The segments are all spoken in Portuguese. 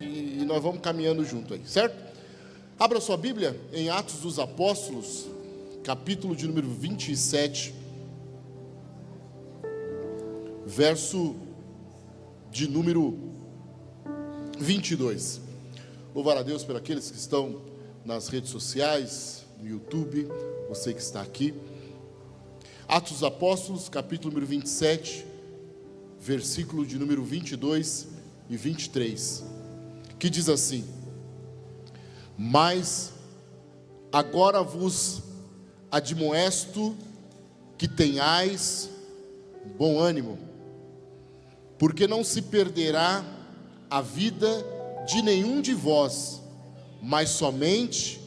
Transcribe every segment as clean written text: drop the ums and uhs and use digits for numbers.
e nós vamos caminhando junto aí, certo? Abra sua Bíblia em Atos dos Apóstolos, capítulo de número 27, verso de número 22. Louvar a Deus por aqueles que estão nas redes sociais, no YouTube, você que está aqui. Atos dos Apóstolos, capítulo número 27, versículo de número 22 e 23, que diz assim: mas agora vos admoesto que tenhais bom ânimo, porque não se perderá a vida de nenhum de vós, mas somente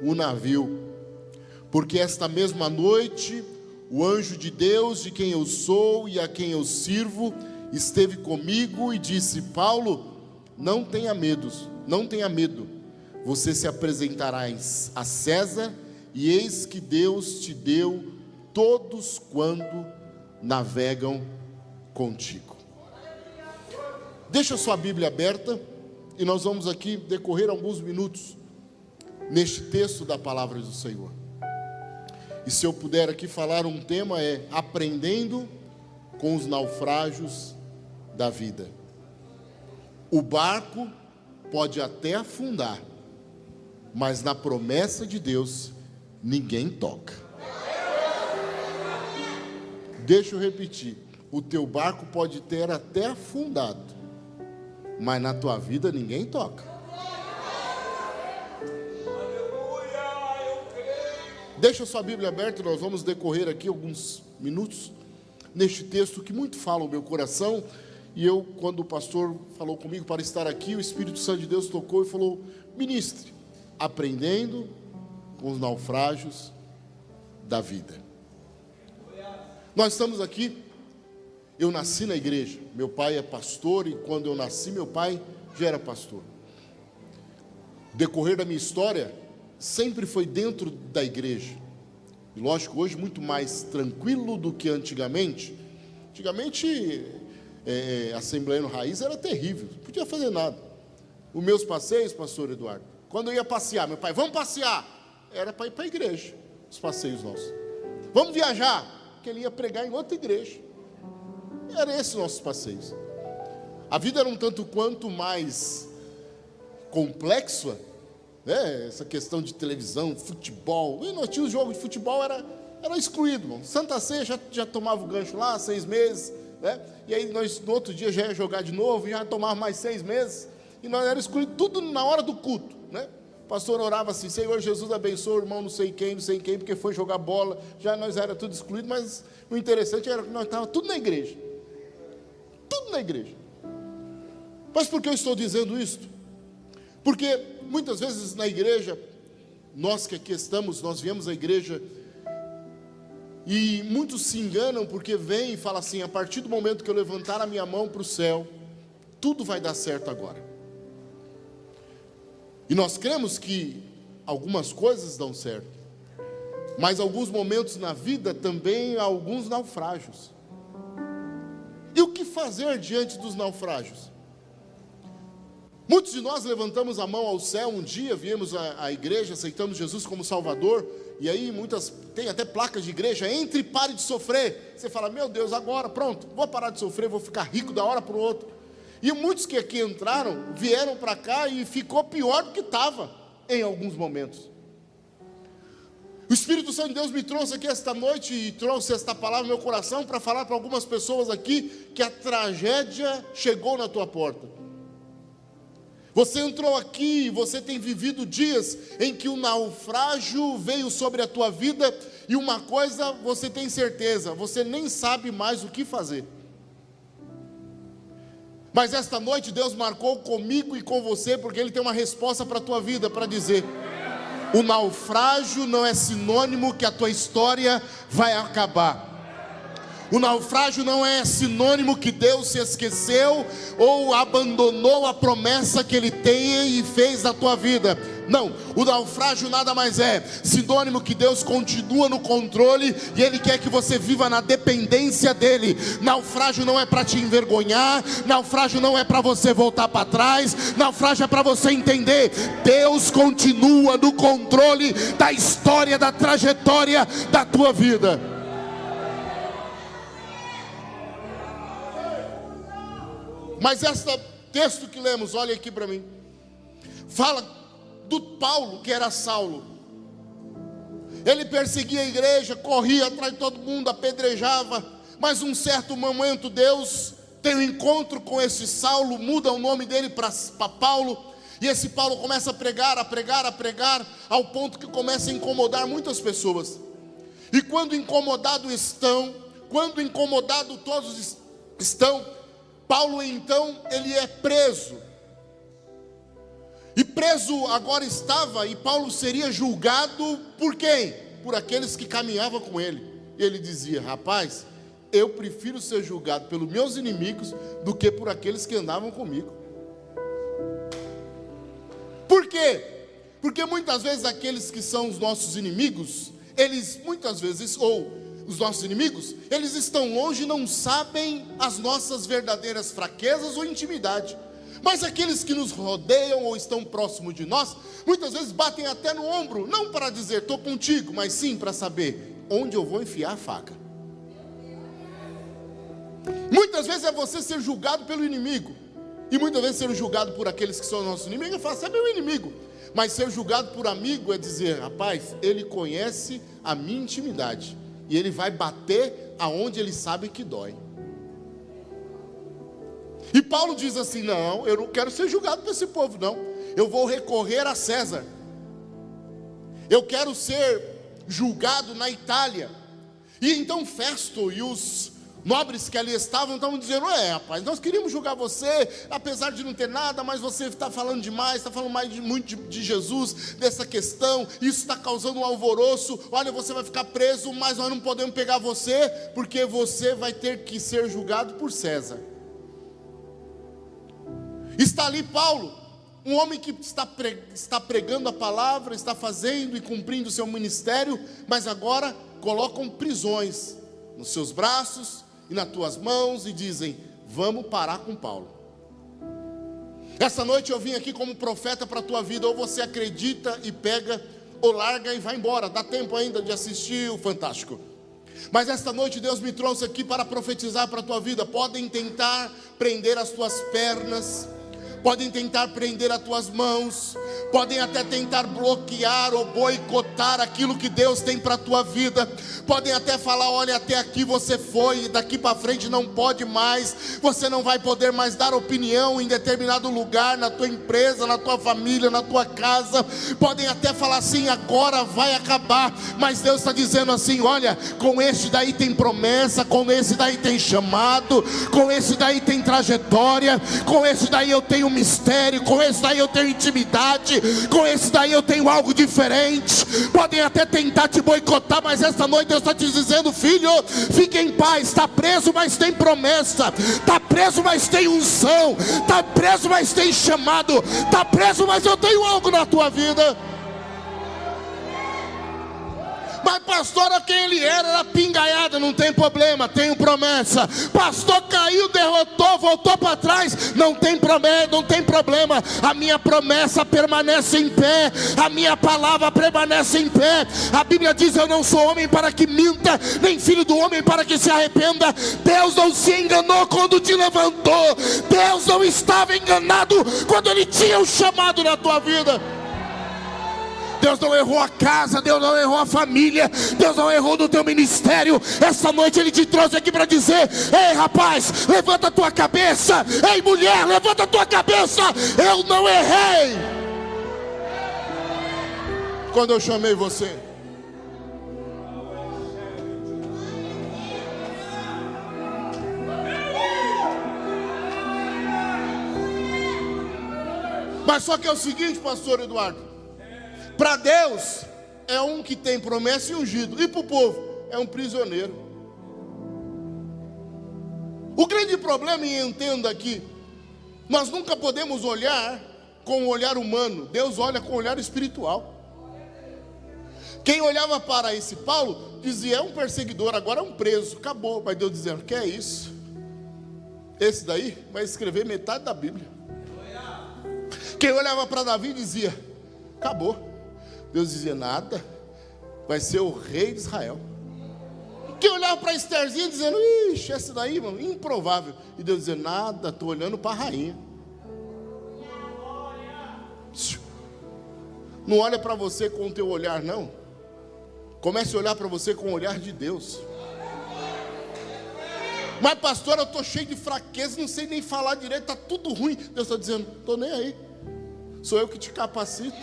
o navio. Porque esta mesma noite o anjo de Deus, de quem eu sou e a quem eu sirvo, esteve comigo e disse: Paulo, não tenha medo, você se apresentará a César, e eis que Deus te deu todos quando navegam contigo. Deixa sua Bíblia aberta e nós vamos aqui decorrer alguns minutos neste texto da palavra do Senhor. E se eu puder aqui falar um tema é aprendendo com os naufrágios da vida. O barco pode até afundar, mas na promessa de Deus ninguém toca. Deixa eu repetir, o teu barco pode ter até afundado, mas na tua vida ninguém toca. Deixa sua Bíblia aberta, nós vamos decorrer aqui alguns minutos neste texto que muito fala o meu coração. E eu, quando o pastor falou comigo para estar aqui, o Espírito Santo de Deus tocou e falou: ministre, aprendendo com os naufrágios da vida. Nós estamos aqui, eu nasci na igreja, meu pai é pastor, e quando eu nasci, meu pai já era pastor. O decorrer da minha história sempre foi dentro da igreja. E lógico, hoje muito mais tranquilo do que antigamente. Antigamente, a Assembleia no Raiz era terrível, não podia fazer nada. Os meus passeios, pastor Eduardo, quando eu ia passear, meu pai, vamos passear, era para ir para a igreja, os passeios nossos. Vamos viajar, que ele ia pregar em outra igreja. Era esses nossos passeios. A vida era um tanto quanto mais complexa, essa questão de televisão, futebol. E nós tínhamos jogo de futebol, era excluído, irmão. Santa Ceia já tomava o gancho lá, 6 meses, né? E aí nós no outro dia já ia jogar de novo, já tomava mais 6 meses, e nós era excluído tudo na hora do culto, né? O pastor orava assim: Senhor Jesus, abençoa o irmão não sei quem, porque foi jogar bola. Já nós era tudo excluído, mas o interessante era que nós estávamos tudo na igreja. Tudo na igreja. Mas por que eu estou dizendo isso? Porque muitas vezes na igreja, nós que aqui estamos, nós viemos à igreja, e muitos se enganam porque vêm e falam assim: a partir do momento que eu levantar a minha mão para o céu, tudo vai dar certo agora. E nós cremos que algumas coisas dão certo, mas alguns momentos na vida também há alguns naufrágios. E o que fazer diante dos naufrágios? Muitos de nós levantamos a mão ao céu um dia, viemos à igreja, aceitamos Jesus como Salvador, e aí muitas, tem até placas de igreja: entre e pare de sofrer. Você fala: meu Deus, agora, pronto, vou parar de sofrer, vou ficar rico da hora para o outro. E muitos que aqui entraram, vieram para cá e ficou pior do que estava em alguns momentos. O Espírito Santo de Deus me trouxe aqui esta noite e trouxe esta palavra no meu coração para falar para algumas pessoas aqui que a tragédia chegou na tua porta. Você entrou aqui, você tem vivido dias em que o naufrágio veio sobre a tua vida, e uma coisa você tem certeza: você nem sabe mais o que fazer. Mas esta noite Deus marcou comigo e com você, porque Ele tem uma resposta para a tua vida, para dizer: o naufrágio não é sinônimo que a tua história vai acabar. O naufrágio não é sinônimo que Deus se esqueceu ou abandonou a promessa que Ele tem e fez na tua vida. Não, o naufrágio nada mais é sinônimo que Deus continua no controle e Ele quer que você viva na dependência dEle. Naufrágio não é para te envergonhar, naufrágio não é para você voltar para trás, naufrágio é para você entender: Deus continua no controle da história, da trajetória da tua vida. Mas esse texto que lemos, olha aqui para mim, fala do Paulo, que era Saulo. Ele perseguia a igreja, corria atrás de todo mundo, apedrejava. Mas um certo momento Deus tem um encontro com esse Saulo, muda o nome dele para Paulo. E esse Paulo começa a pregar, ao ponto que começa a incomodar muitas pessoas. E quando incomodados todos estão, Paulo então, ele é preso. E preso agora estava, e Paulo seria julgado por quem? Por aqueles que caminhavam com ele. E ele dizia: rapaz, eu prefiro ser julgado pelos meus inimigos do que por aqueles que andavam comigo. Por quê? Porque muitas vezes aqueles que são os nossos inimigos, eles muitas vezes, os nossos inimigos, eles estão longe e não sabem as nossas verdadeiras fraquezas ou intimidade. Mas aqueles que nos rodeiam ou estão próximos de nós, muitas vezes batem até no ombro, não para dizer estou contigo, mas sim para saber onde eu vou enfiar a faca. Muitas vezes é você ser julgado pelo inimigo, e muitas vezes ser julgado por aqueles que são nossos inimigos, e falar: você é meu inimigo. Mas ser julgado por amigo é dizer: rapaz, ele conhece a minha intimidade, e ele vai bater aonde ele sabe que dói. E Paulo diz assim: não, eu não quero ser julgado por esse povo, não. Eu vou recorrer a César. Eu quero ser julgado na Itália. E então Festo e os nobres que ali estavam dizendo: rapaz, nós queríamos julgar você, apesar de não ter nada, mas você está falando demais, está falando muito de Jesus, dessa questão, isso está causando um alvoroço. Olha, você vai ficar preso, mas nós não podemos pegar você, porque você vai ter que ser julgado por César. Está ali Paulo, um homem que está pregando a palavra, está fazendo e cumprindo o seu ministério, mas agora colocam prisões nos seus braços e nas tuas mãos e dizem: vamos parar com Paulo. Essa noite eu vim aqui como profeta para a tua vida. Ou você acredita e pega, ou larga e vai embora. Dá tempo ainda de assistir o Fantástico. Mas esta noite Deus me trouxe aqui para profetizar para a tua vida. Podem tentar prender as tuas pernas, podem tentar prender as tuas mãos, podem até tentar bloquear ou boicotar aquilo que Deus tem para a tua vida. Podem até falar: olha, até aqui você foi, e daqui para frente não pode mais. Você não vai poder mais dar opinião em determinado lugar, na tua empresa, na tua família, na tua casa. Podem até falar assim: agora vai acabar. Mas Deus está dizendo assim: olha, com este daí tem promessa, com esse daí tem chamado, com esse daí tem trajetória, com esse daí eu tenho mistério, com esse daí eu tenho intimidade, com esse daí eu tenho algo diferente. Podem até tentar te boicotar, mas esta noite Deus está te dizendo: filho, fique em paz. Está preso, mas tem promessa. Está preso, mas tem unção. Está preso, mas tem chamado. Está preso, mas eu tenho algo na tua vida. Mas pastor, quem ele era pingaiada, não tem problema, tenho promessa. Pastor caiu, derrotou, voltou para trás, não tem problema. A minha promessa permanece em pé, a minha palavra permanece em pé. A Bíblia diz: eu não sou homem para que minta, nem filho do homem para que se arrependa. Deus não se enganou quando te levantou. Deus não estava enganado quando Ele tinha o chamado na tua vida. Deus não errou a casa, Deus não errou a família, Deus não errou no teu ministério. Essa noite Ele te trouxe aqui para dizer: ei rapaz, levanta a tua cabeça. Ei mulher, levanta a tua cabeça. Eu não errei quando eu chamei você. Mas só que é o seguinte, pastor Eduardo: para Deus é um que tem promessa e ungido, e para o povo é um prisioneiro. O grande problema, e entenda aqui, nós nunca podemos olhar com o olhar humano. Deus olha com o olhar espiritual. Quem olhava para esse Paulo dizia: é um perseguidor, agora é um preso, acabou. Mas Deus dizendo: que é isso? Esse daí vai escrever metade da Bíblia. Quem olhava para Davi dizia: acabou. Deus dizia: nada, vai ser o rei de Israel. Quem olhava para Estherzinha dizendo: ixi, esse daí, mano, improvável. E Deus dizia: nada, estou olhando para a rainha. Não olha para você com o teu olhar, não. Comece a olhar para você com o olhar de Deus. Mas pastor, eu estou cheio de fraqueza, não sei nem falar direito, está tudo ruim. Deus está dizendo: estou nem aí. Sou eu que te capacito.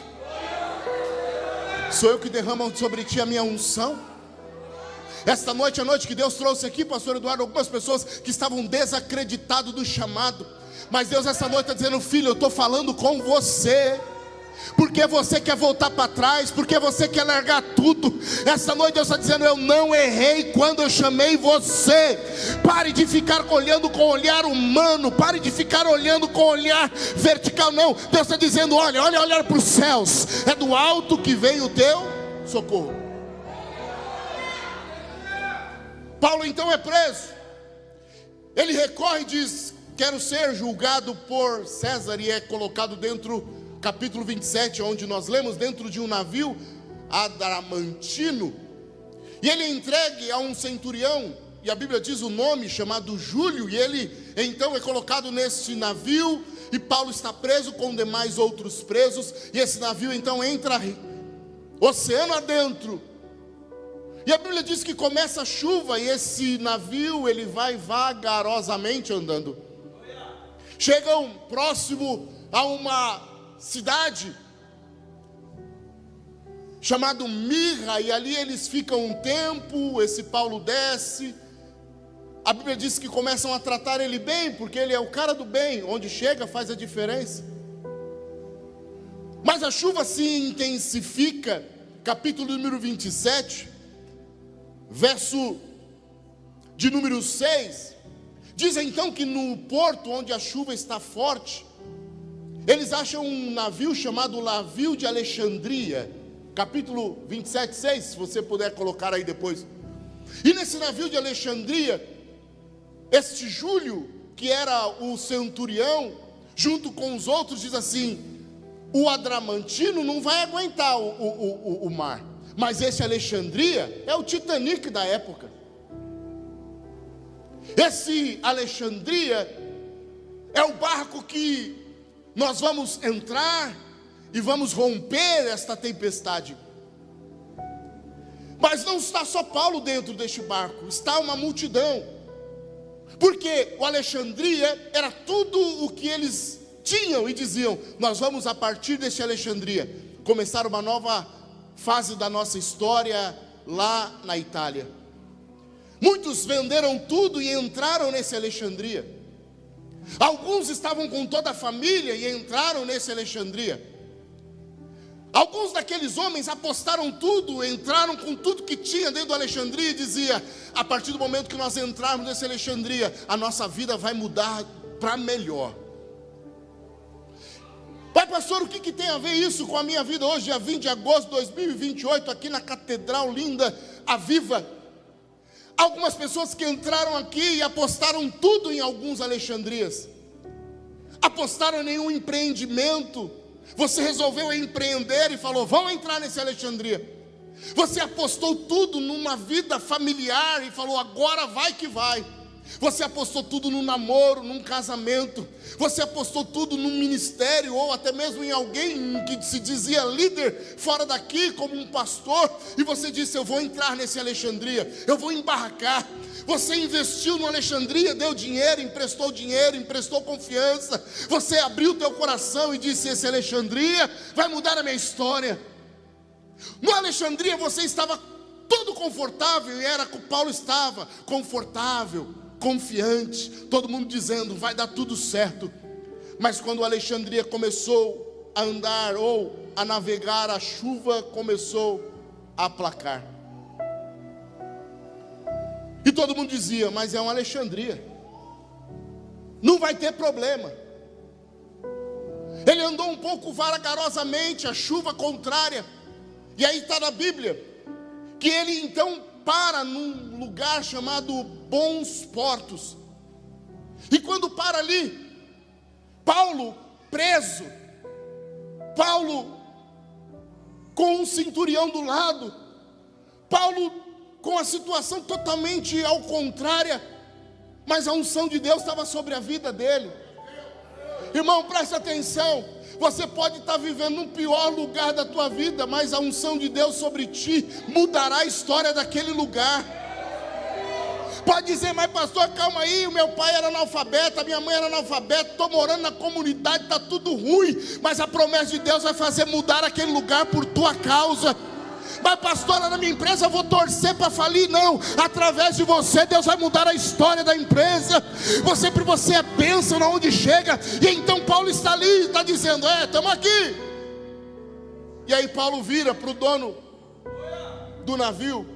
Sou eu que derramo sobre ti a minha unção. Esta noite, a noite que Deus trouxe aqui, pastor Eduardo, algumas pessoas que estavam desacreditadas do chamado. Mas Deus essa noite está dizendo: filho, eu estou falando com você. Porque você quer voltar para trás, porque você quer largar tudo. Essa noite Deus está dizendo: eu não errei quando eu chamei você. Pare de ficar olhando com olhar humano, pare de ficar olhando com olhar vertical. Não, Deus está dizendo: olha para os céus, é do alto que vem o teu socorro. Paulo então é preso. Ele recorre e diz: quero ser julgado por César, e é colocado dentro, capítulo 27, onde nós lemos, dentro de um navio adramantino. E ele é entregue a um centurião, e a Bíblia diz o nome, chamado Júlio. E ele então é colocado neste navio, e Paulo está preso com demais outros presos. E esse navio então entra oceano adentro. E a Bíblia diz que começa a chuva, e esse navio ele vai vagarosamente andando. Chegam próximo a uma cidade chamado Mirra, e ali eles ficam um tempo. Esse Paulo desce. A Bíblia diz que começam a tratar ele bem, porque ele é o cara do bem, onde chega faz a diferença. Mas a chuva se intensifica. Capítulo número 27, verso de número 6, diz então que no porto onde a chuva está forte, eles acham um navio chamado navio de Alexandria. Capítulo 27, 6, se você puder colocar aí depois. E nesse navio de Alexandria, este Júlio, que era o centurião, junto com os outros, diz assim: o adramantino não vai aguentar o mar, mas esse Alexandria é o Titanic da época. Esse Alexandria é o barco que nós vamos entrar e vamos romper esta tempestade. Mas não está só Paulo dentro deste barco, está uma multidão. Porque o Alexandria era tudo o que eles tinham, e diziam: nós vamos, a partir deste Alexandria, começar uma nova fase da nossa história lá na Itália. Muitos venderam tudo e entraram nesse Alexandria. Alguns estavam com toda a família e entraram nesse Alexandria. Alguns daqueles homens apostaram tudo, entraram com tudo que tinha dentro do Alexandria, e dizia: a partir do momento que nós entrarmos nesse Alexandria, a nossa vida vai mudar para melhor. Pai pastor, o que tem a ver isso com a minha vida hoje, dia 20 de agosto de 2028, aqui na Catedral Linda, a Viva? Algumas pessoas que entraram aqui e apostaram tudo em alguns Alexandrias. Apostaram em nenhum empreendimento. Você resolveu empreender e falou: vamos entrar nesse Alexandria. Você apostou tudo numa vida familiar e falou: agora vai que vai. Você apostou tudo num namoro, num casamento. Você apostou tudo num ministério, ou até mesmo em alguém que se dizia líder fora daqui, como um pastor. E você disse: eu vou entrar nesse Alexandria, eu vou embarcar. Você investiu no Alexandria, deu dinheiro, emprestou confiança. Você abriu o teu coração e disse: esse Alexandria vai mudar a minha história. No Alexandria você estava todo confortável, e era que Paulo estava confortável, confiante, todo mundo dizendo: vai dar tudo certo. Mas quando o Alexandria começou a andar ou a navegar, a chuva começou a aplacar. E todo mundo dizia: mas é um Alexandria, não vai ter problema. Ele andou um pouco vagarosamente, a chuva contrária, e aí está na Bíblia, que ele então para num lugar chamado Bons Portos, e quando para ali, Paulo preso, Paulo com um centurião do lado, Paulo com a situação totalmente ao contrária, mas a unção de Deus estava sobre a vida dele. Irmão, preste atenção, você pode estar vivendo no pior lugar da tua vida, mas a unção de Deus sobre ti mudará a história daquele lugar. Pode dizer, mas pastor, calma aí, o meu pai era analfabeto, a minha mãe era analfabeta, estou morando na comunidade, está tudo ruim, mas a promessa de Deus vai fazer mudar aquele lugar por tua causa. Mas pastor, lá na minha empresa eu vou torcer para falir. Não, através de você Deus vai mudar a história da empresa. Sempre você é bênção na onde chega. E então Paulo está ali, está dizendo, estamos aqui. E aí Paulo vira para o dono do navio,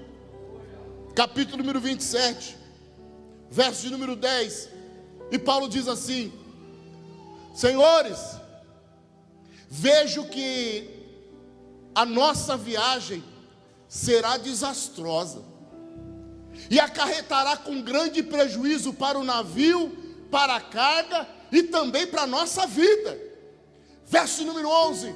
capítulo número 27, verso de número 10, e Paulo diz assim: senhores, vejo que a nossa viagem será desastrosa e acarretará com grande prejuízo para o navio, para a carga e também para a nossa vida. Verso número 11: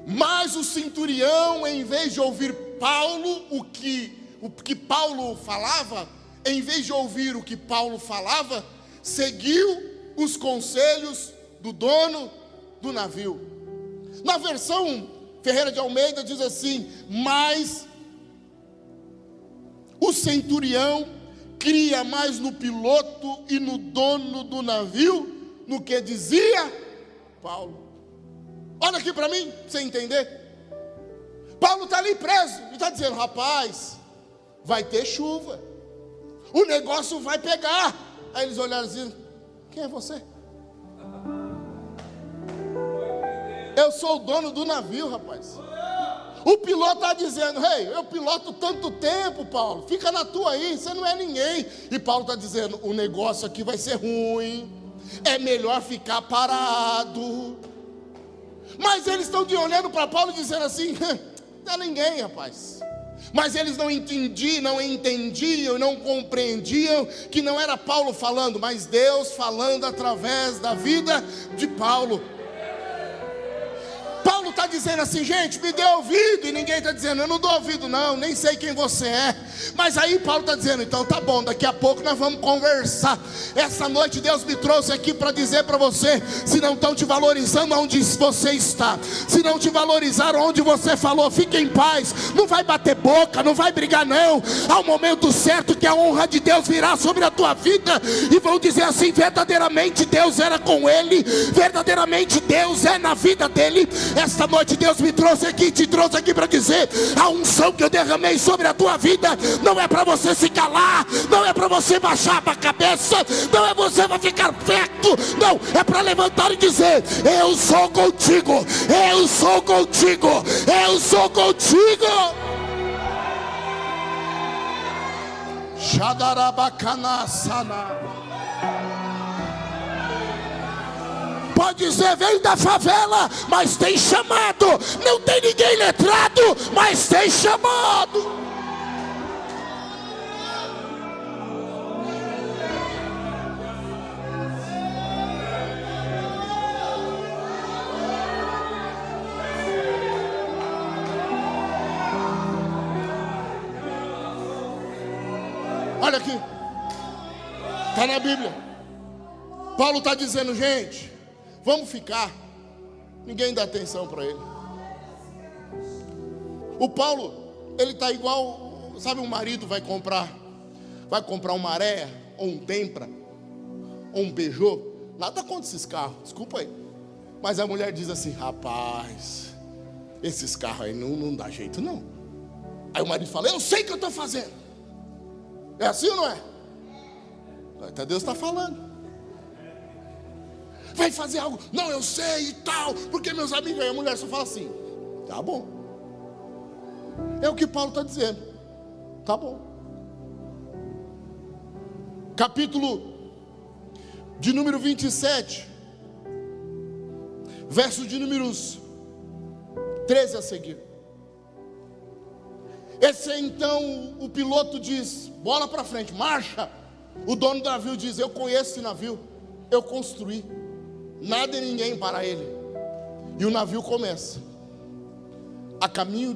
mas o centurião, em vez de ouvir Paulo, o que Paulo falava, em vez de ouvir o que Paulo falava, seguiu os conselhos do dono do navio. Na versão Ferreira de Almeida diz assim: mas o centurião cria mais no piloto e no dono do navio no que dizia Paulo. Olha aqui para mim, para você entender. Paulo está ali preso e está dizendo: rapaz, vai ter chuva, o negócio vai pegar. Aí eles olharam assim: quem é você? Eu sou o dono do navio, rapaz. O piloto está dizendo: ei, eu piloto tanto tempo, Paulo, fica na tua aí, você não é ninguém. E Paulo está dizendo: o negócio aqui vai ser ruim, é melhor ficar parado. Mas eles estão olhando para Paulo dizendo assim: não é ninguém, rapaz. Mas eles não entendiam, não compreendiam que não era Paulo falando, mas Deus falando através da vida de Paulo. Paulo está dizendo assim: gente, me dê ouvido. E ninguém está dizendo: eu não dou ouvido não, nem sei quem você é. Mas aí Paulo está dizendo: então tá bom, daqui a pouco nós vamos conversar. Essa noite Deus me trouxe aqui para dizer para você: se não estão te valorizando onde você está, se não te valorizaram onde você falou, fique em paz, não vai bater boca, não vai brigar não. Ao momento certo que a honra de Deus virá sobre a tua vida, e vão dizer assim: verdadeiramente Deus era com ele, verdadeiramente Deus é na vida dele. Esta noite Deus me trouxe aqui, te trouxe aqui para dizer: a unção que eu derramei sobre a tua vida não é para você se calar, não é para você baixar a cabeça, não é você para ficar perto, não, é para levantar e dizer: eu sou contigo, eu sou contigo, eu sou contigo. Shadarabakana. Pode dizer: vem da favela, mas tem chamado. Não tem ninguém letrado, mas tem chamado. Olha aqui, está na Bíblia. Paulo está dizendo: gente, vamos ficar. Ninguém dá atenção para ele. O Paulo, ele está igual, sabe, um marido vai comprar uma Maré, ou um Tempra, ou um Peugeot. Nada contra esses carros, desculpa aí. Mas a mulher diz assim: rapaz, esses carros aí não dá jeito não. Aí o marido fala: eu sei o que eu estou fazendo. É assim ou não é? Até Deus está falando. Vai fazer algo, não, eu sei e tal, porque meus amigos. Aí a mulher só fala assim: tá bom. É o que Paulo está dizendo. Tá bom. Capítulo de número 27, verso de números 13 a seguir. Esse então, o piloto diz: bola para frente, marcha. O dono do navio diz: eu conheço esse navio, eu construí, nada e ninguém para ele. E o navio começa a caminho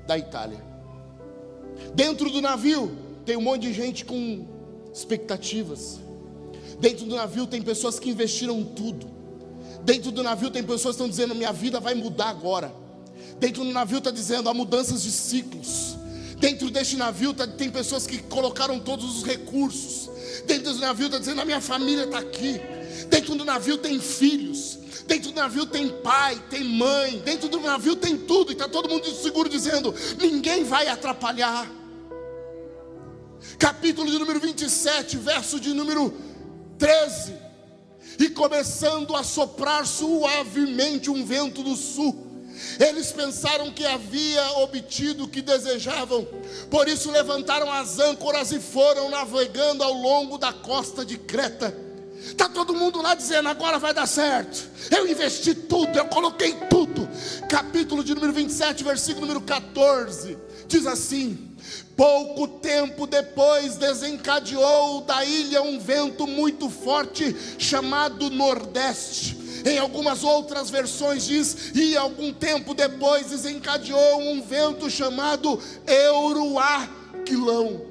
da Itália. Dentro do navio tem um monte de gente com expectativas. Dentro do navio tem pessoas que investiram tudo. Dentro do navio tem pessoas que estão dizendo: minha vida vai mudar agora. Dentro do navio está dizendo: há mudanças de ciclos. Dentro deste navio tem pessoas que colocaram todos os recursos. Dentro do navio está dizendo: a minha família está aqui. Dentro do navio tem filhos. Dentro do navio tem pai, tem mãe. Dentro do navio tem tudo. E está todo mundo seguro dizendo: ninguém vai atrapalhar. Capítulo de número 27, verso de número 13. E começando a soprar suavemente um vento do sul, eles pensaram que havia obtido o que desejavam. Por isso levantaram as âncoras e foram navegando ao longo da costa de Creta. Está todo mundo lá dizendo: agora vai dar certo, eu investi tudo, eu coloquei tudo. Capítulo de número 27, versículo número 14, diz assim: pouco tempo depois desencadeou da ilha um vento muito forte, chamado Nordeste. Em algumas outras versões diz: e algum tempo depois desencadeou um vento chamado Euroaquilão.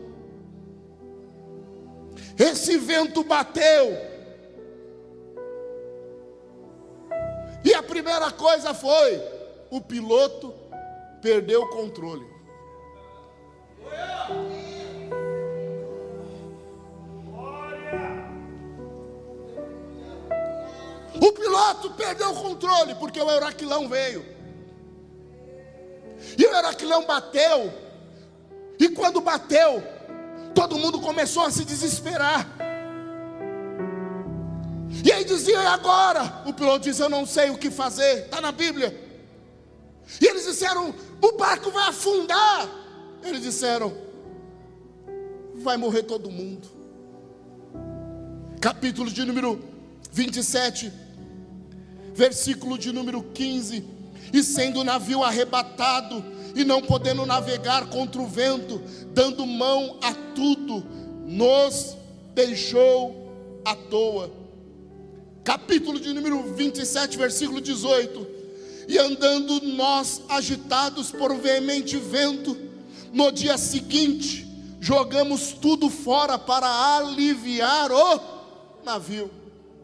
Esse vento bateu, e a primeira coisa foi: o piloto perdeu o controle. O piloto perdeu o controle, porque o Euroaquilão veio. E o Euroaquilão bateu. E quando bateu, todo mundo começou a se desesperar. E aí dizia: e agora? O piloto diz: eu não sei o que fazer. Está na Bíblia. E eles disseram: o barco vai afundar. Eles disseram: vai morrer todo mundo. Capítulo de número 27, versículo de número 15. E sendo o navio arrebatado, e não podendo navegar contra o vento, dando mão a tudo, nos deixou à toa. Capítulo de número 27, versículo 18. E andando nós agitados por um veemente vento, no dia seguinte jogamos tudo fora para aliviar o navio.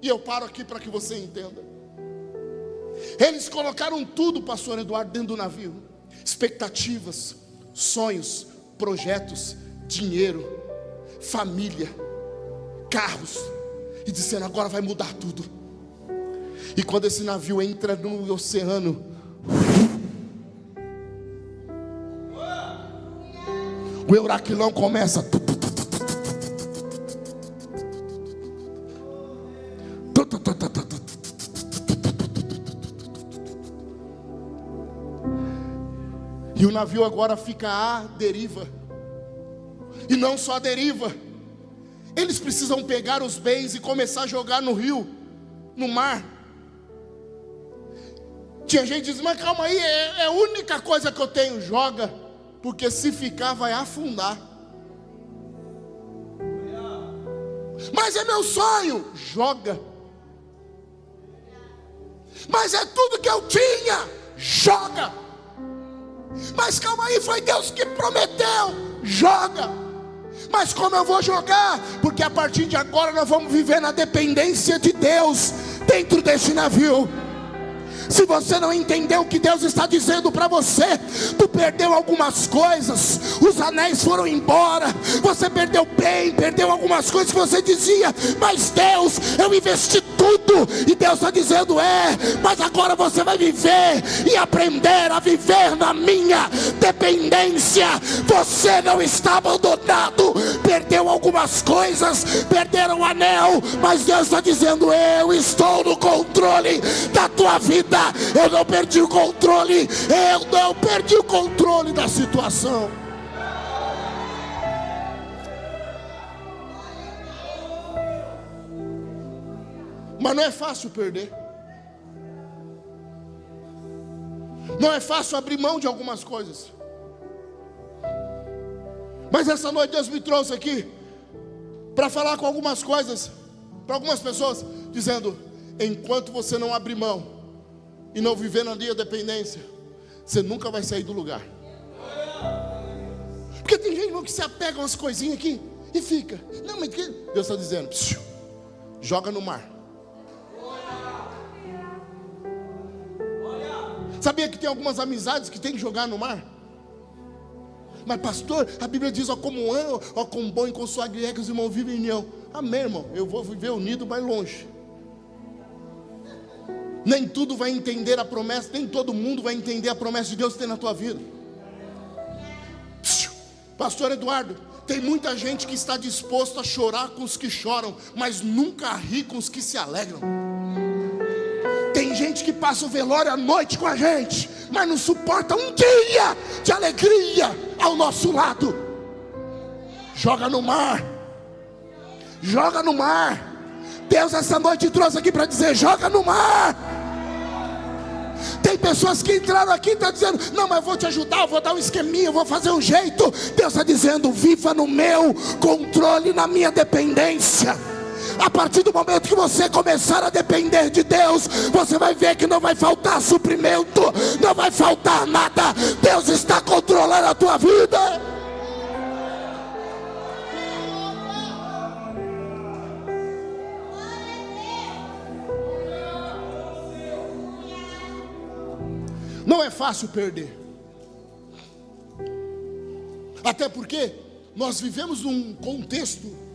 E eu paro aqui para que você entenda. Eles colocaram tudo, pastor Eduardo, dentro do navio: expectativas, sonhos, projetos, dinheiro, família, carros, e disseram: agora vai mudar tudo. E quando esse navio entra no oceano, o Euroaquilão começa. E o navio agora fica à deriva. E não só à deriva, eles precisam pegar os bens e começar a jogar no rio, no mar. Tinha gente que diz: mas calma aí, é a única coisa que eu tenho. Joga, porque se ficar vai afundar. Mas é meu sonho. Joga. Mas é tudo que eu tinha. Joga. Mas calma aí, foi Deus que prometeu. Joga. Mas como eu vou jogar? Porque a partir de agora nós vamos viver na dependência de Deus dentro deste navio. Se você não entendeu o que Deus está dizendo para você, tu perdeu algumas coisas, os anéis foram embora, você perdeu bem, perdeu algumas coisas que você dizia: mas Deus, eu investi tudo. E Deus está dizendo: mas agora você vai viver e aprender a viver na minha dependência. Você não está abandonado. Perdeu algumas coisas, perderam o anel, mas Deus está dizendo: eu estou no controle da tua vida. Eu não perdi o controle. Eu não perdi o controle da situação. Mas não é fácil perder. Não é fácil abrir mão de algumas coisas. Mas essa noite Deus me trouxe aqui para falar com algumas coisas, para algumas pessoas, dizendo: enquanto você não abrir mão e não viver na linha dependência, você nunca vai sair do lugar. Porque tem gente que se apega a umas coisinhas aqui e fica. Não, mas Deus está dizendo: joga no mar. Sabia que tem algumas amizades que tem que jogar no mar? Mas pastor, a Bíblia diz: ó como amo, ó como bom e consoante é que os irmãos vivem em união. Amém, irmão, eu vou viver unido mais longe. Nem tudo vai entender a promessa, nem todo mundo vai entender a promessa de Deus que tem na tua vida. Pastor Eduardo, tem muita gente que está disposto a chorar com os que choram, mas nunca ri com os que se alegram. Tem gente que passa o velório à noite com a gente, mas não suporta um dia de alegria ao nosso lado. Joga no mar. Joga no mar. Deus essa noite trouxe aqui para dizer: joga no mar. Tem pessoas que entraram aqui e estão dizendo: não, mas eu vou te ajudar, eu vou dar um esqueminha, eu vou fazer um jeito. Deus está dizendo: viva no meu controle, na minha dependência. A partir do momento que você começar a depender de Deus, você vai ver que não vai faltar suprimento, não vai faltar nada. Deus está controlando a tua vida. Não é fácil perder. Até porque nós vivemos num contexto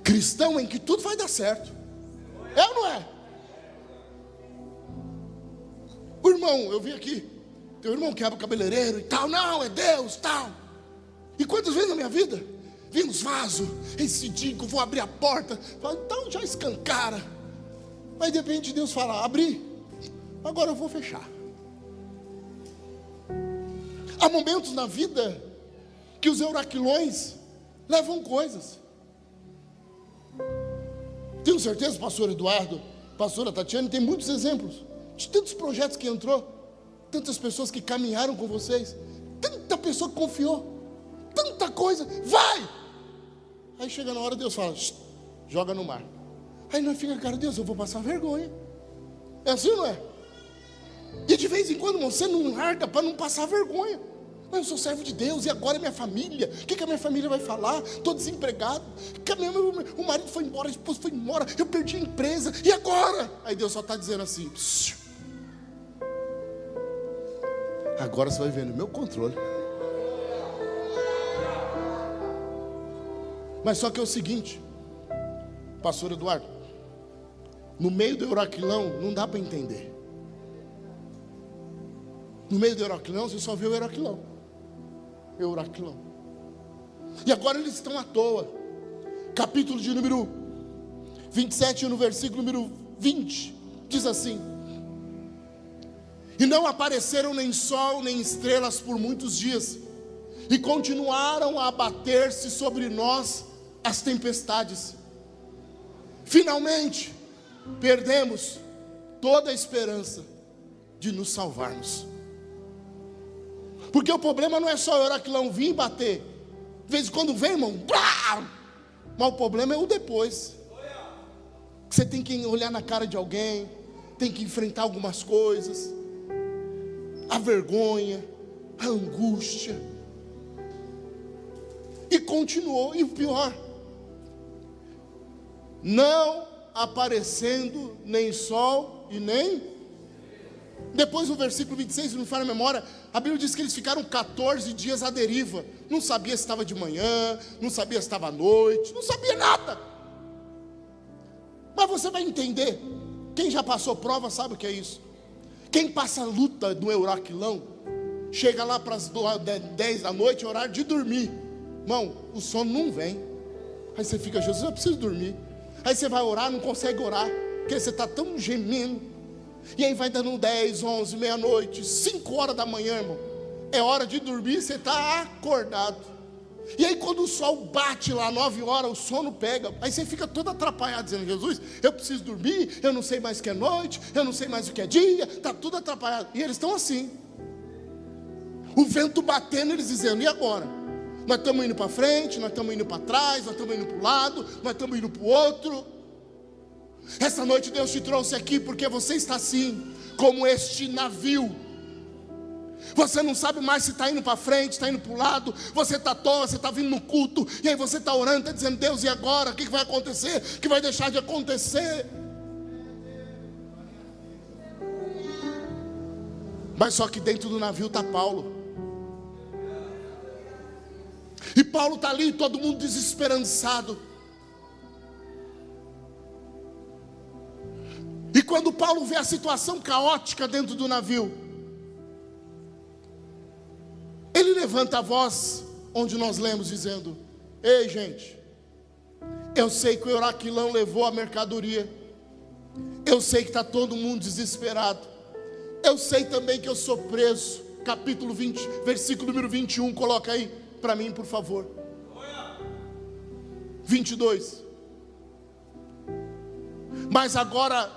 cristão em que tudo vai dar certo. É ou não é? O irmão, eu vi aqui, teu irmão que abre o cabeleireiro e tal. Não, é Deus, tal. E quantas vezes na minha vida vi uns vasos, esse digo, vou abrir a porta, então já escancara. Mas de repente Deus fala: abri, agora eu vou fechar. Há momentos na vida que os euraquilões levam coisas. Tenho certeza, pastor Eduardo, pastora Tatiana, tem muitos exemplos de tantos projetos que entrou, tantas pessoas que caminharam com vocês, tanta pessoa que confiou, tanta coisa, vai! Aí chega na hora, Deus fala: joga no mar. Aí nós fica: cara, Deus, eu vou passar vergonha. É assim ou não é? E de vez em quando você não larga para não passar vergonha. Mas eu sou servo de Deus, e agora minha família? O que a minha família vai falar? Estou desempregado, o marido foi embora, a esposa foi embora, eu perdi a empresa, e agora? Aí Deus só está dizendo assim: agora você vai ver no meu controle. Mas só que é o seguinte, pastor Eduardo, no meio do euraquilão não dá para entender. No meio do euraquilão você só vê o euraquilão. E agora eles estão à toa. Capítulo de número 27, no versículo número 20, diz assim: e não apareceram nem sol nem estrelas por muitos dias, e continuaram a abater-se sobre nós as tempestades. Finalmente perdemos toda a esperança de nos salvarmos. Porque o problema não é só o euraquilão vir e bater. De vez em quando vem, irmão, mas o problema é o depois. Você tem que olhar na cara de alguém, tem que enfrentar algumas coisas, a vergonha, a angústia. E continuou, e o pior, não aparecendo nem sol e nem... Depois no versículo 26, se não me falha a memória, a Bíblia diz que eles ficaram 14 dias à deriva. Não sabia se estava de manhã, não sabia se estava à noite, não sabia nada. Mas você vai entender, quem já passou prova sabe o que é isso. Quem passa a luta no euraquilão, chega lá para as 10 da noite, é horário de dormir. Irmão, o sono não vem. Aí você fica: Jesus, eu preciso dormir. Aí você vai orar, não consegue orar, porque você está tão gemendo. E aí vai dando 10, 11, meia-noite, 5 horas da manhã, irmão. É hora de dormir, você está acordado. E aí quando o sol bate lá 9 horas, o sono pega. Aí você fica todo atrapalhado, dizendo: Jesus, eu preciso dormir, eu não sei mais o que é noite, eu não sei mais o que é dia, está tudo atrapalhado. E eles estão assim, o vento batendo, eles dizendo: e agora? Nós estamos indo para frente, nós estamos indo para trás, nós estamos indo para o lado, nós estamos indo para o outro. Essa noite Deus te trouxe aqui porque você está assim, como este navio. Você não sabe mais se está indo para frente, está indo para o lado. Você está à toa, você está vindo no culto, e aí você está orando, está dizendo: Deus, e agora? O que vai acontecer? O que vai deixar de acontecer? Mas só que dentro do navio está Paulo. E Paulo está ali, todo mundo desesperançado. E quando Paulo vê a situação caótica dentro do navio, ele levanta a voz, onde nós lemos, dizendo: ei gente, eu sei que o Heraquilão levou a mercadoria, eu sei que está todo mundo desesperado, eu sei também que eu sou preso. Capítulo 20, versículo número 21, coloca aí para mim, por favor. 22. Mas agora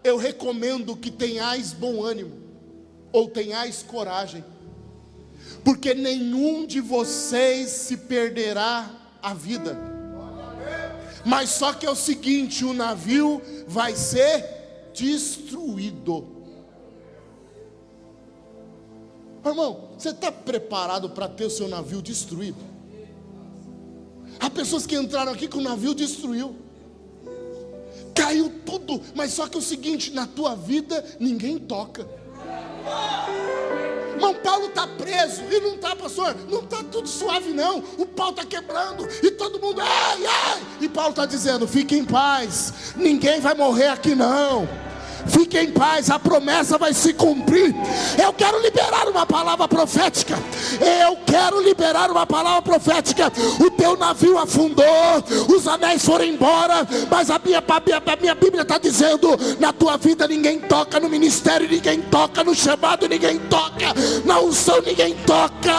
eu recomendo que tenhais bom ânimo, ou tenhais coragem, porque nenhum de vocês se perderá a vida. Mas só que é o seguinte: o navio vai ser destruído. Irmão, você está preparado para ter o seu navio destruído? Há pessoas que entraram aqui que o navio destruiu, caiu tudo, mas só que é o seguinte: na tua vida ninguém toca. Irmão, Paulo está preso, e não está, pastor, não está tudo suave não, o pau está quebrando, e todo mundo, ai, ai, e Paulo está dizendo: fique em paz, ninguém vai morrer aqui não, fique em paz, a promessa vai se cumprir. Eu quero liberar uma palavra profética, eu quero liberar uma palavra profética. O teu navio afundou, os anéis foram embora, mas a minha Bíblia está dizendo: na tua vida ninguém toca, no ministério ninguém toca, no chamado ninguém toca, na unção ninguém toca.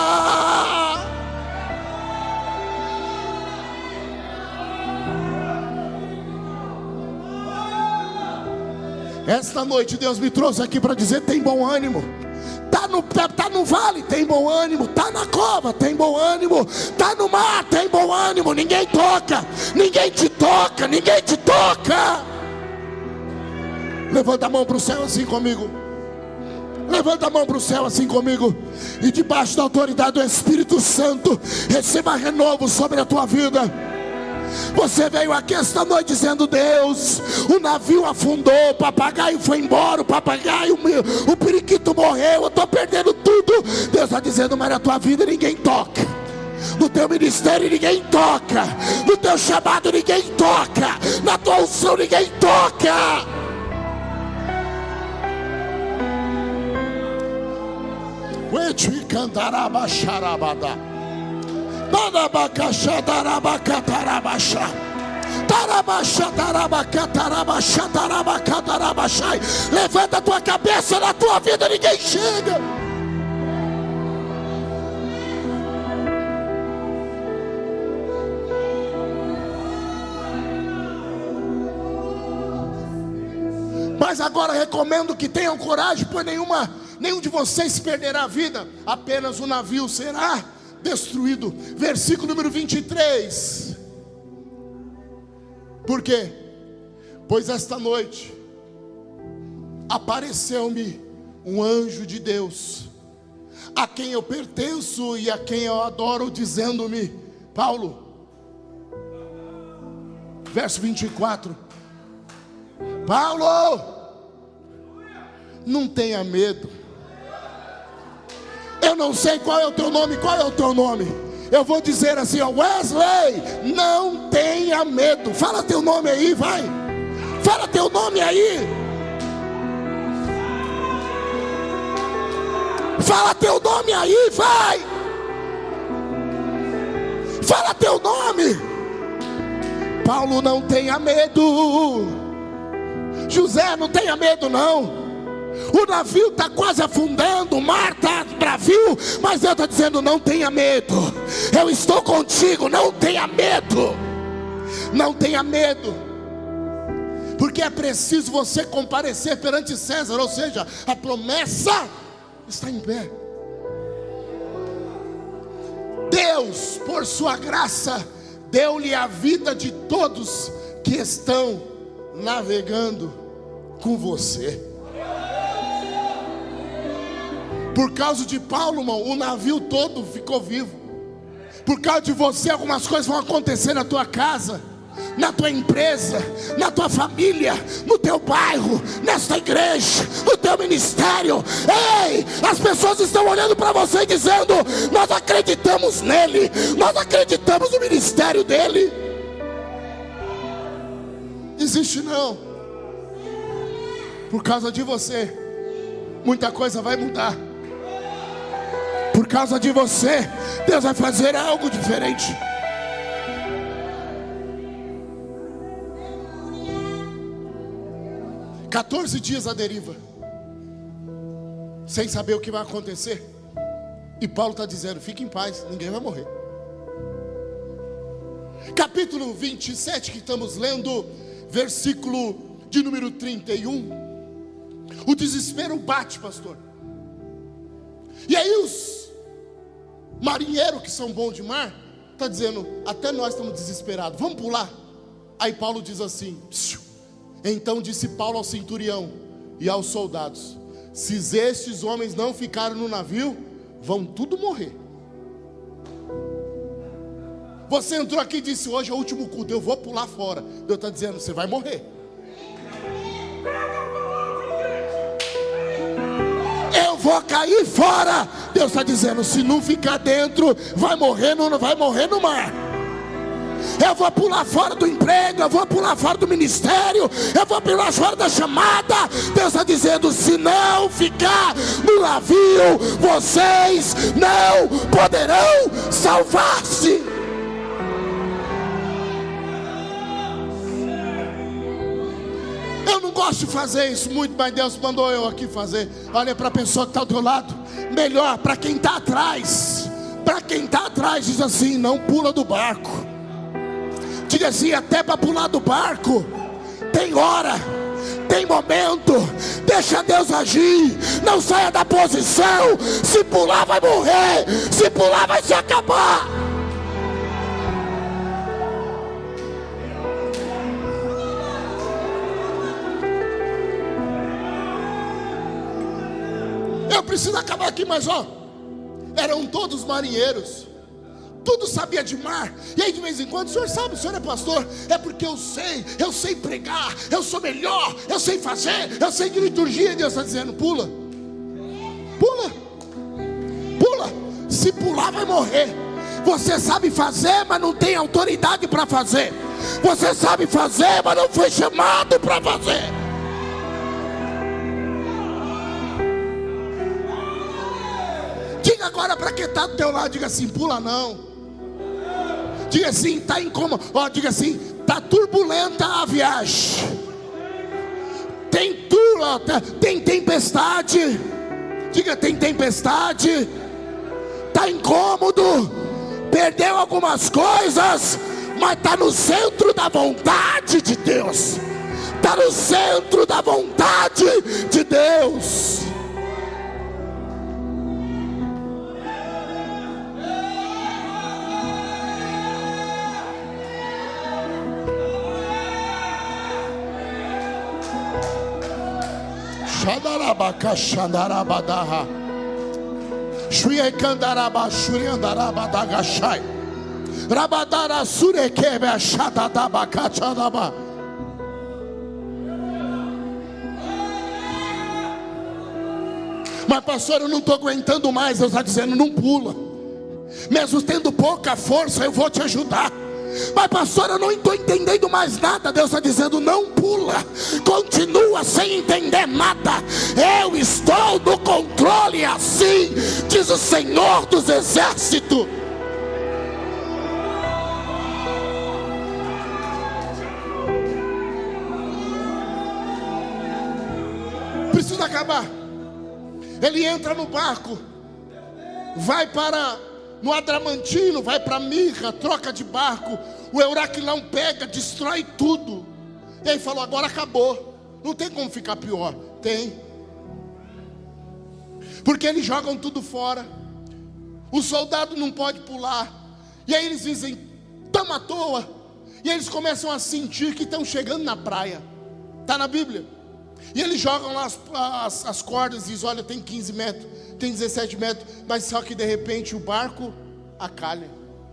Esta noite Deus me trouxe aqui para dizer: tem bom ânimo. Tá no vale, tem bom ânimo. Tá na cova, tem bom ânimo. Tá no mar, tem bom ânimo. Ninguém toca, ninguém te toca, ninguém te toca. Levanta a mão para o céu assim comigo. Levanta a mão para o céu assim comigo. E debaixo da autoridade do Espírito Santo, receba renovo sobre a tua vida. Você veio aqui esta noite dizendo: Deus, o navio afundou, o papagaio foi embora, o periquito morreu, eu estou perdendo tudo. Deus está dizendo: mas na tua vida ninguém toca, no teu ministério ninguém toca, no teu chamado ninguém toca, na tua unção ninguém toca. Levanta a tua cabeça, na tua vida ninguém chega. Mas agora recomendo que tenham coragem, pois nenhum de vocês perderá a vida, apenas o navio será destruído. Versículo número 23. Por quê? Pois esta noite apareceu-me um anjo de Deus, a quem eu pertenço e a quem eu adoro, dizendo-me: Paulo, verso 24, Paulo, não tenha medo. Eu não sei qual é o teu nome, qual é o teu nome? Eu vou dizer assim, ó: Wesley, não tenha medo. Fala teu nome aí, vai. Fala teu nome aí. Fala teu nome aí, vai. Fala teu nome. Paulo, não tenha medo. José, não tenha medo não. O navio está quase afundando, o mar está bravio, mas Deus está dizendo: não tenha medo, eu estou contigo, não tenha medo. Não tenha medo, porque é preciso você comparecer perante César, ou seja, a promessa está em pé. Deus, por sua graça, deu-lhe a vida de todos que estão navegando com você. Por causa de Paulo, irmão, o navio todo ficou vivo. Por causa de você, algumas coisas vão acontecer na tua casa, na tua empresa, na tua família, no teu bairro, nesta igreja, no teu ministério. Ei, as pessoas estão olhando para você e dizendo: nós acreditamos nele, nós acreditamos no ministério dele. Desiste não. Por causa de você, muita coisa vai mudar. Por causa de você, Deus vai fazer algo diferente. – 14 dias à deriva, sem saber o que vai acontecer. E Paulo está dizendo: fique em paz, ninguém vai morrer. Capítulo 27 que estamos lendo, versículo de número 31. O desespero bate, pastor. E aí os marinheiros que são bons de mar estão dizendo: até nós estamos desesperados, vamos pular. Aí Paulo diz assim: psiu. Então disse Paulo ao centurião e aos soldados: se estes homens não ficarem no navio, vão tudo morrer. Você entrou aqui e disse: hoje é o último culto, eu vou pular fora. Deus está dizendo: você vai morrer. Eu vou cair fora. Deus está dizendo: se não ficar dentro, vai morrer no mar. Eu vou pular fora do emprego, eu vou pular fora do ministério, eu vou pular fora da chamada. Deus está dizendo: se não ficar no navio, vocês não poderão salvar-se. Eu não gosto de fazer isso muito, mas Deus mandou eu aqui fazer. Olha para a pessoa que está ao teu lado. Melhor, para quem está atrás. Para quem está atrás, diz assim: não pula do barco. Diga assim: até para pular do barco tem hora, tem momento. Deixa Deus agir. Não saia da posição. Se pular vai morrer, se pular vai se acabar. Eu preciso acabar aqui, mas ó, eram todos marinheiros, tudo sabia de mar. E aí de vez em quando: o senhor sabe, o senhor é pastor? É porque eu sei pregar, eu sou melhor, eu sei fazer, eu sei de liturgia. E Deus está dizendo: pula, pula, pula. Se pular vai morrer. Você sabe fazer, mas não tem autoridade para fazer. Você sabe fazer, mas não foi chamado para fazer. Diga agora para quem está do teu lado, diga assim: pula não. Diga assim: está incômodo. Ó, diga assim: está turbulenta a viagem. Tem tempestade. Diga: tem tempestade. Está incômodo. Perdeu algumas coisas, mas está no centro da vontade de Deus. Está no centro da vontade de Deus. Xandarabacachandarabadaha Xuiecandaraba Xuriandarabadagachai Rabadara Surekebe Xadadabacachanaba. Mas pastor, eu não estou aguentando mais. Deus está dizendo: não pula. Mesmo tendo pouca força, eu vou te ajudar. Mas pastor, eu não estou entendendo mais nada. Deus está dizendo: não pula. Continua sem entender nada. Eu estou no controle, assim diz o Senhor dos Exércitos. Preciso acabar. Ele entra no barco, vai para no Adramantino, vai para Mirra, troca de barco. O Euraquilão pega, destrói tudo. E aí falou: agora acabou, não tem como ficar pior. Tem, porque eles jogam tudo fora. O soldado não pode pular. E aí eles dizem: estamos à toa. E eles começam a sentir que estão chegando na praia. Está na Bíblia. E eles jogam lá as cordas e dizem: olha, tem 15 metros, tem 17 metros. Mas só que de repente o barco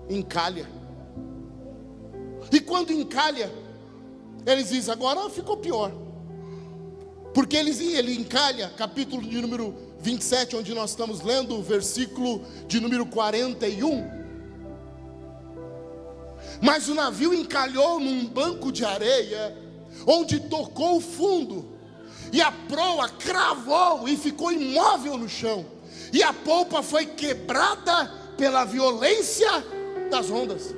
encalha. E quando encalha, eles dizem: agora ficou pior. Porque ele encalha, capítulo de número 27, onde nós estamos lendo, o versículo de número 41. Mas o navio encalhou num banco de areia, onde tocou o fundo, e a proa cravou e ficou imóvel no chão, e a polpa foi quebrada pela violência das ondas.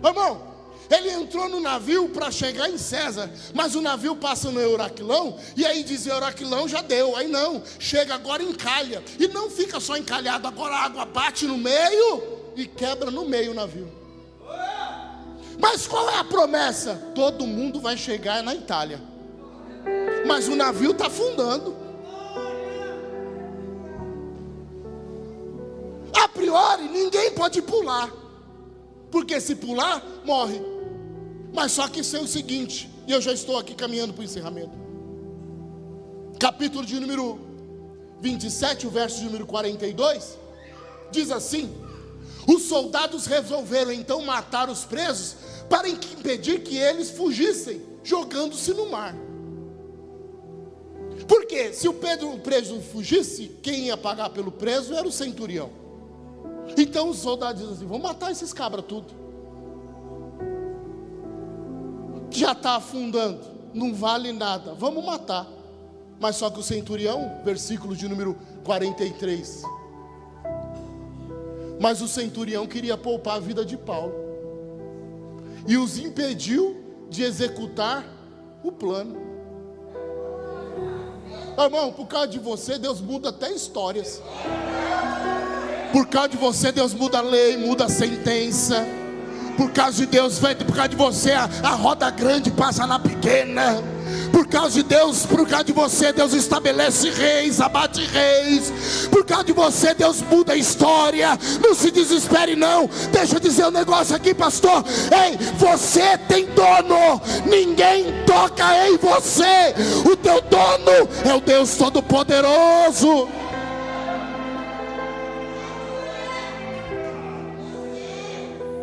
Irmão, ele entrou no navio para chegar em César, mas o navio passa no Euraquilão, e aí diz: Euraquilão já deu. Aí não, chega agora, encalha, e não fica só encalhado, agora a água bate no meio e quebra no meio o navio. Mas qual é a promessa? Todo mundo vai chegar na Itália, mas o navio está afundando. A priori ninguém pode pular, porque se pular, morre. Mas só que isso é o seguinte, e eu já estou aqui caminhando para o encerramento. Capítulo de número 27, o verso de número 42, diz assim: os soldados resolveram então matar os presos, para impedir que eles fugissem, jogando-se no mar. Porque se o preso fugisse, quem ia pagar pelo preso era o centurião. Então os soldados dizem assim: vamos matar esses cabras tudo. Já está afundando, não vale nada, vamos matar. Mas só que o centurião, versículo de número 43, mas o centurião queria poupar a vida de Paulo, e os impediu de executar o plano. Irmão, por causa de você, Deus muda até histórias. Por causa de você, Deus muda a lei, muda a sentença. Por causa de Deus, por causa de você, a roda grande passa na pequena. Por causa de Deus, por causa de você, Deus estabelece reis, abate reis. Por causa de você, Deus muda a história. Não se desespere não. Deixa eu dizer um negócio aqui, pastor. Ei, você tem dono. Ninguém toca em você. O teu dono é o Deus Todo-Poderoso.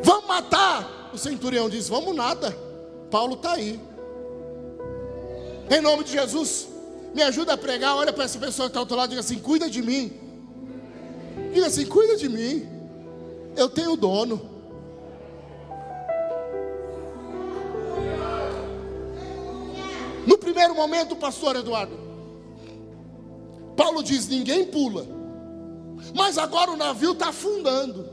Vamos matar? O centurião diz: vamos nada, Paulo está aí. Em nome de Jesus, me ajuda a pregar. Olha para essa pessoa que está ao outro lado e diga assim: cuida de mim. Diga assim: cuida de mim, eu tenho dono. No primeiro momento, pastor Eduardo, Paulo diz: ninguém pula. Mas agora o navio está afundando.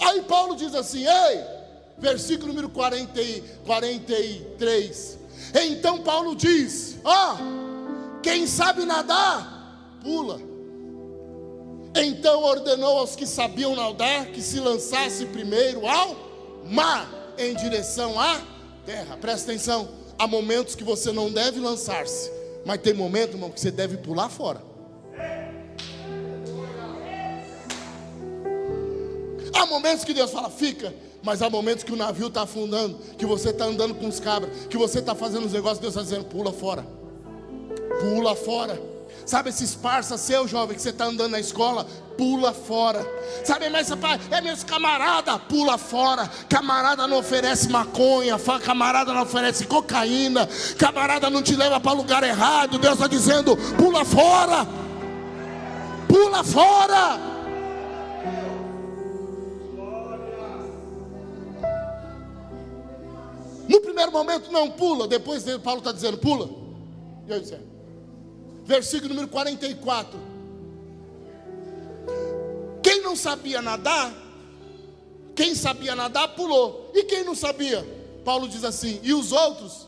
Aí Paulo diz assim: ei, versículo número 43. Então Paulo diz: quem sabe nadar, pula. Então ordenou aos que sabiam nadar que se lançasse primeiro ao mar, em direção à terra. Presta atenção, há momentos que você não deve lançar-se, mas tem momento, irmão, que você deve pular fora. Há momentos que Deus fala: fica. Mas há momentos que o navio está afundando, que você está andando com os cabras, que você está fazendo os negócios, Deus está dizendo: pula fora. Pula fora. Sabe esses parceiros seus, jovem, que você está andando na escola? Pula fora. Sabe, mas rapaz, é meus camaradas? Pula fora. Camarada não oferece maconha, camarada não oferece cocaína, camarada não te leva para lugar errado. Deus está dizendo: pula fora. Pula fora. No primeiro momento não pula, depois Paulo está dizendo: pula. E aí, versículo número 44. Quem não sabia nadar, pulou. E quem não sabia? Paulo diz assim: e os outros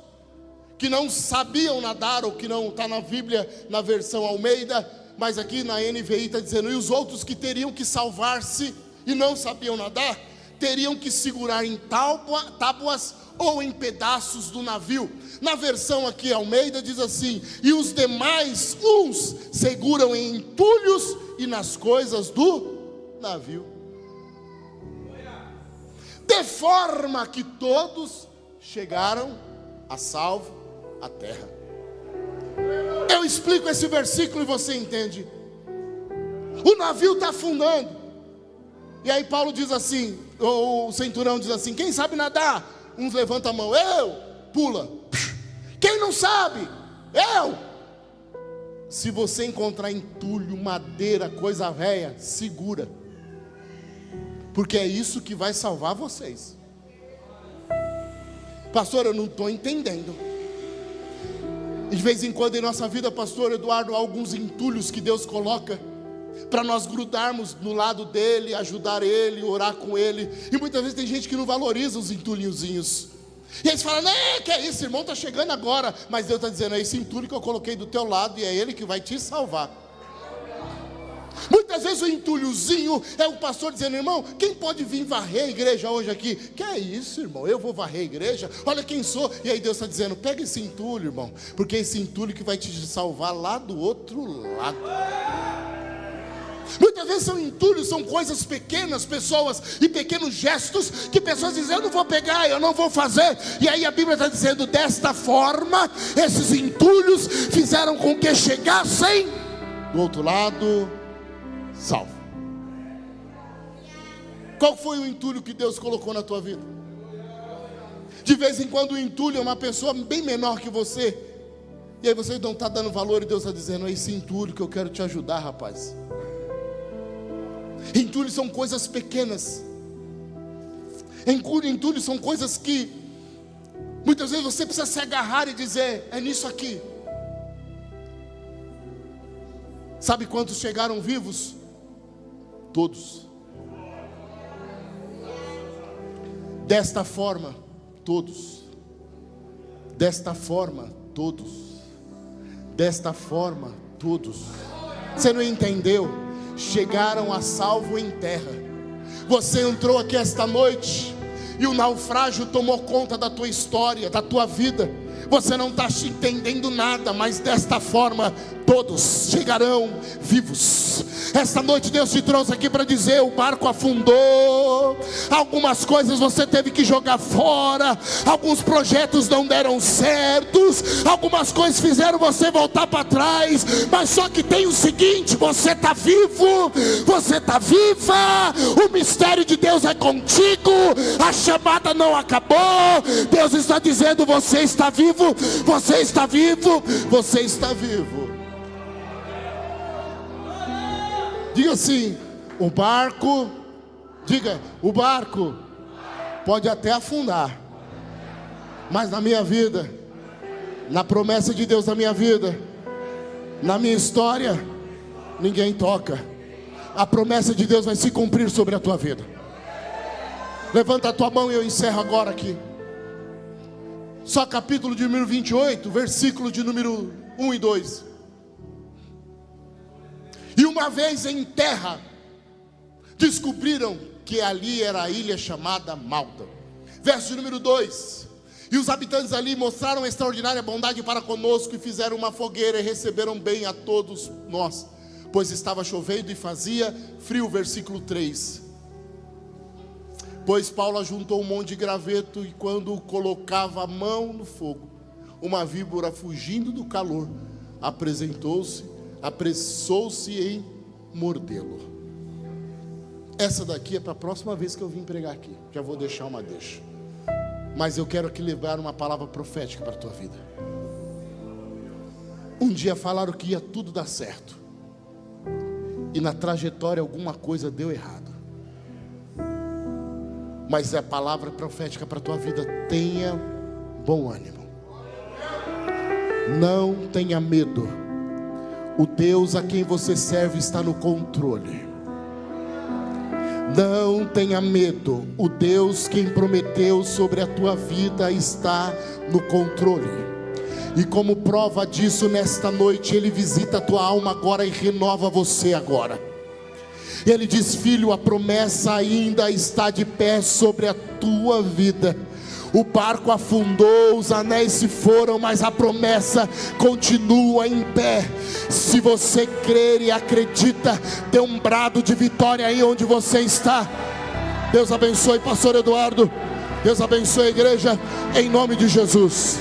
que não sabiam nadar, ou que não está na Bíblia, na versão Almeida, mas aqui na NVI está dizendo, e os outros que teriam que salvar-se e não sabiam nadar, teriam que segurar em tábuas ou em pedaços do navio. Na versão aqui Almeida diz assim, e os demais, uns seguram em entulhos e nas coisas do navio, de forma que todos chegaram a salvo à terra. Eu explico esse versículo e você entende. O navio está afundando, e aí Paulo diz assim, o centurião diz assim, quem sabe nadar? Uns levantam a mão, eu, pula. Quem não sabe? Eu. Se você encontrar entulho, madeira, coisa velha, segura, porque é isso que vai salvar vocês. Pastor, eu não estou entendendo. De vez em quando em nossa vida, pastor Eduardo, há alguns entulhos que Deus coloca para nós grudarmos no lado dele, ajudar ele, orar com ele. E muitas vezes tem gente que não valoriza os entulhozinhos. E eles falam, né, que é isso, irmão, está chegando agora. Mas Deus está dizendo, é esse entulho que eu coloquei do teu lado e é ele que vai te salvar. Muitas vezes o entulhozinho é o pastor dizendo, irmão, quem pode vir varrer a igreja hoje aqui? Que é isso, irmão, eu vou varrer a igreja, olha quem sou. E aí Deus está dizendo, pega esse entulho, irmão, porque é esse entulho que vai te salvar lá do outro lado. Muitas vezes são entulhos, são coisas pequenas, pessoas e pequenos gestos que pessoas dizem, eu não vou pegar, eu não vou fazer. E aí a Bíblia está dizendo, desta forma, esses entulhos fizeram com que chegassem do outro lado salvo. Qual foi o entulho que Deus colocou na tua vida? De vez em quando o entulho é uma pessoa bem menor que você, e aí você não está dando valor, e Deus está dizendo, é esse entulho que eu quero te ajudar, rapaz. Entulhos são coisas pequenas. Entulhos são coisas que muitas vezes você precisa se agarrar e dizer, é nisso aqui. Sabe quantos chegaram vivos? Todos. Desta forma, todos. Desta forma, todos. Desta forma, todos. Você não entendeu? Chegaram a salvo em terra. Você entrou aqui esta noite e o naufrágio tomou conta da tua história, da tua vida. Você não está entendendo nada, mas desta forma todos chegarão vivos. Esta noite Deus te trouxe aqui para dizer, o barco afundou, algumas coisas você teve que jogar fora, alguns projetos não deram certos, algumas coisas fizeram você voltar para trás, mas só que tem o seguinte, você está vivo, você está viva, o mistério de Deus é contigo, a chamada não acabou. Deus está dizendo, você está vivo, você está vivo, você está vivo. Diga assim, o barco pode até afundar, mas na minha vida, na promessa de Deus na minha vida, na minha história, ninguém toca. A promessa de Deus vai se cumprir sobre a tua vida. Levanta a tua mão e eu encerro agora aqui. Só capítulo de número 28, versículo de número 1 e 2. E uma vez em terra, descobriram que ali era a ilha chamada Malta. Verso de número 2. E os habitantes ali mostraram extraordinária bondade para conosco, e fizeram uma fogueira e receberam bem a todos nós, pois estava chovendo e fazia frio. Versículo 3. Pois Paulo ajuntou um monte de graveto, e quando colocava a mão no fogo, uma víbora, fugindo do calor, apressou-se em mordê-lo. Essa daqui é para a próxima vez que eu vim pregar aqui. Já vou deixar uma deixa. Mas eu quero aqui levar uma palavra profética para a tua vida. Um dia falaram que ia tudo dar certo, e na trajetória alguma coisa deu errado. Mas é palavra profética para a tua vida. Tenha bom ânimo. Não tenha medo. O Deus a quem você serve está no controle. Não tenha medo. O Deus quem prometeu sobre a tua vida está no controle. E como prova disso, nesta noite Ele visita a tua alma agora e renova você agora. Ele diz: filho, a promessa ainda está de pé sobre a tua vida. O barco afundou, os anéis se foram, mas a promessa continua em pé. Se você crer e acredita, dê um brado de vitória aí onde você está. Deus abençoe pastor Eduardo, Deus abençoe a igreja, em nome de Jesus.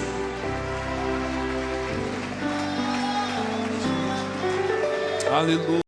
Aleluia.